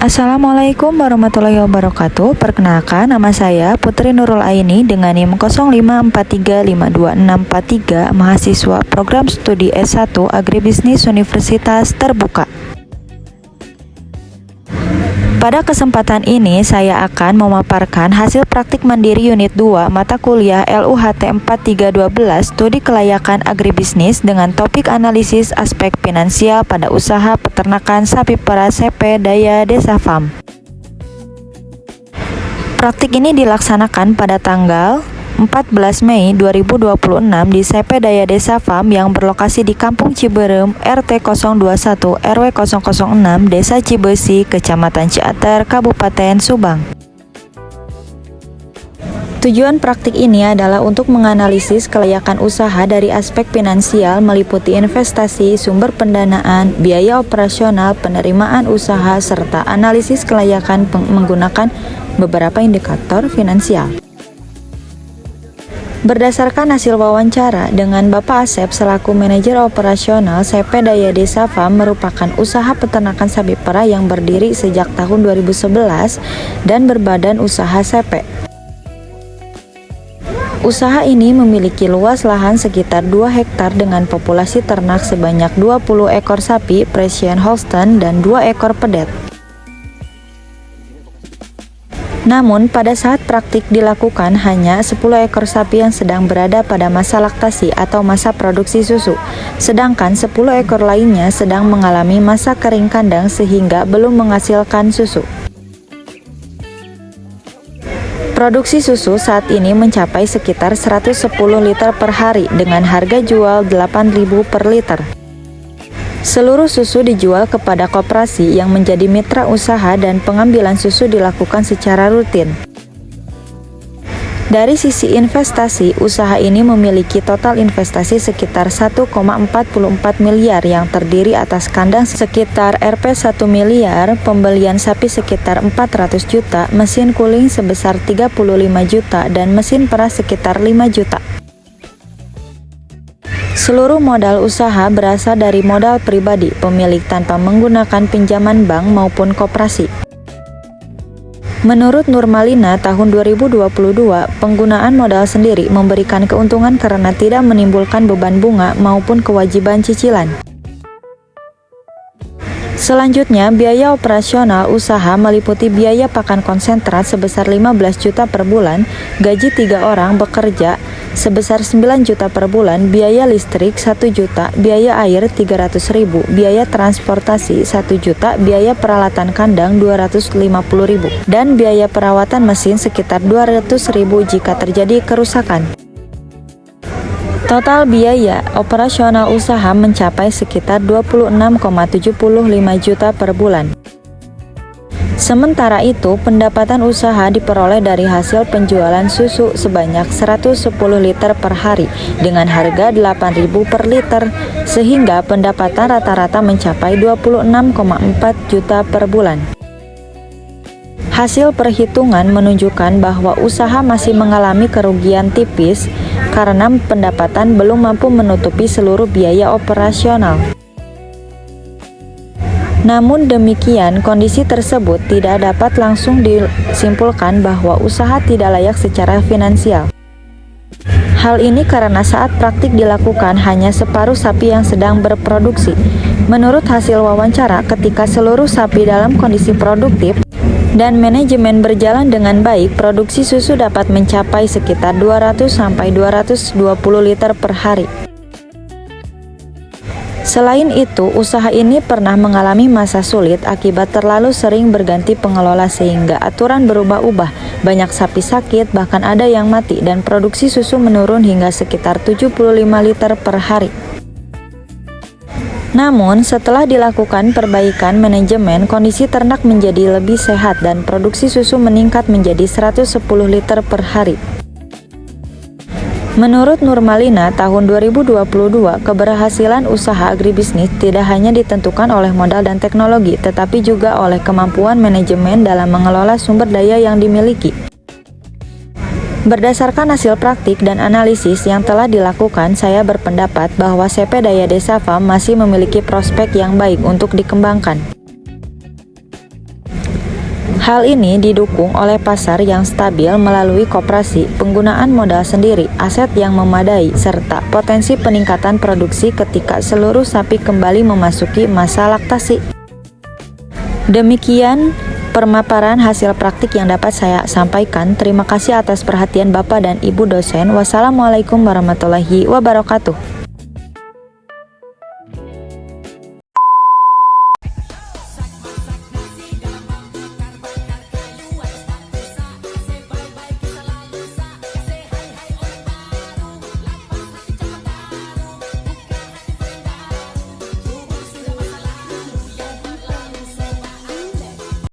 Assalamualaikum warahmatullahi wabarakatuh. Perkenalkan, nama saya Putri Nurul Aini dengan NIM 0543526643, mahasiswa program studi S1 Agribisnis Universitas Terbuka. Pada kesempatan ini, saya akan memaparkan hasil praktik mandiri unit 2 mata kuliah LUHT 4312 Studi Kelayakan Agribisnis dengan topik analisis aspek finansial pada usaha peternakan sapi perah CP Daya Desa Farm. Praktik ini dilaksanakan pada tanggal 14 Mei 2026 di CP Daya Desa Farm yang berlokasi di Kampung Ciberem, RT 021 RW 006, Desa Cibesi, Kecamatan Ciater, Kabupaten Subang. Tujuan praktik ini adalah untuk menganalisis kelayakan usaha dari aspek finansial meliputi investasi, sumber pendanaan, biaya operasional, penerimaan usaha, serta analisis kelayakan menggunakan beberapa indikator finansial. Berdasarkan hasil wawancara dengan Bapak Asep selaku manajer operasional, CP Daya Desa Farm merupakan usaha peternakan sapi perah yang berdiri sejak tahun 2011 dan berbadan usaha CP. Usaha ini memiliki luas lahan sekitar 2 hektar dengan populasi ternak sebanyak 20 ekor sapi Friesian Holstein dan 2 ekor pedet. Namun, pada saat praktik dilakukan hanya 10 ekor sapi yang sedang berada pada masa laktasi atau masa produksi susu, sedangkan 10 ekor lainnya sedang mengalami masa kering kandang sehingga belum menghasilkan susu. Produksi susu saat ini mencapai sekitar 110 liter per hari dengan harga jual 8.000 per liter. Seluruh susu dijual kepada koperasi yang menjadi mitra usaha dan pengambilan susu dilakukan secara rutin. Dari sisi investasi, usaha ini memiliki total investasi sekitar 1,44 miliar yang terdiri atas kandang sekitar Rp 1 miliar, pembelian sapi sekitar 400 juta, mesin cooling sebesar 35 juta, dan mesin perah sekitar 5 juta. Seluruh modal usaha berasal dari modal pribadi, pemilik tanpa menggunakan pinjaman bank maupun koperasi. Menurut Nurmalina, tahun 2022, penggunaan modal sendiri memberikan keuntungan karena tidak menimbulkan beban bunga maupun kewajiban cicilan. Selanjutnya, biaya operasional usaha meliputi biaya pakan konsentrat sebesar 15 juta per bulan, gaji 3 orang bekerja sebesar 9 juta per bulan, biaya listrik 1 juta, biaya air 300.000, biaya transportasi 1 juta, biaya peralatan kandang 250.000, dan biaya perawatan mesin sekitar 200.000 jika terjadi kerusakan. Total biaya operasional usaha mencapai sekitar 26,75 juta per bulan. Sementara itu, pendapatan usaha diperoleh dari hasil penjualan susu sebanyak 110 liter per hari dengan harga 8.000 per liter, sehingga pendapatan rata-rata mencapai 26,4 juta per bulan. Hasil perhitungan menunjukkan bahwa usaha masih mengalami kerugian tipis karena pendapatan belum mampu menutupi seluruh biaya operasional. Namun demikian, kondisi tersebut tidak dapat langsung disimpulkan bahwa usaha tidak layak secara finansial. Hal ini karena saat praktik dilakukan hanya separuh sapi yang sedang berproduksi. Menurut hasil wawancara, ketika seluruh sapi dalam kondisi produktif dan manajemen berjalan dengan baik, produksi susu dapat mencapai sekitar 200-220 liter per hari. Selain itu, usaha ini pernah mengalami masa sulit akibat terlalu sering berganti pengelola sehingga aturan berubah-ubah, banyak sapi sakit, bahkan ada yang mati, dan produksi susu menurun hingga sekitar 75 liter per hari. Namun, setelah dilakukan perbaikan manajemen, kondisi ternak menjadi lebih sehat dan produksi susu meningkat menjadi 110 liter per hari. Menurut Nurmalina, tahun 2022, keberhasilan usaha agribisnis tidak hanya ditentukan oleh modal dan teknologi, tetapi juga oleh kemampuan manajemen dalam mengelola sumber daya yang dimiliki. Berdasarkan hasil praktik dan analisis yang telah dilakukan, saya berpendapat bahwa CP Daya Desa Farm masih memiliki prospek yang baik untuk dikembangkan. Hal ini didukung oleh pasar yang stabil melalui koperasi, penggunaan modal sendiri, aset yang memadai, serta potensi peningkatan produksi ketika seluruh sapi kembali memasuki masa laktasi. Demikian pemaparan hasil praktik yang dapat saya sampaikan. Terima kasih atas perhatian Bapak dan Ibu dosen. Wassalamualaikum warahmatullahi wabarakatuh.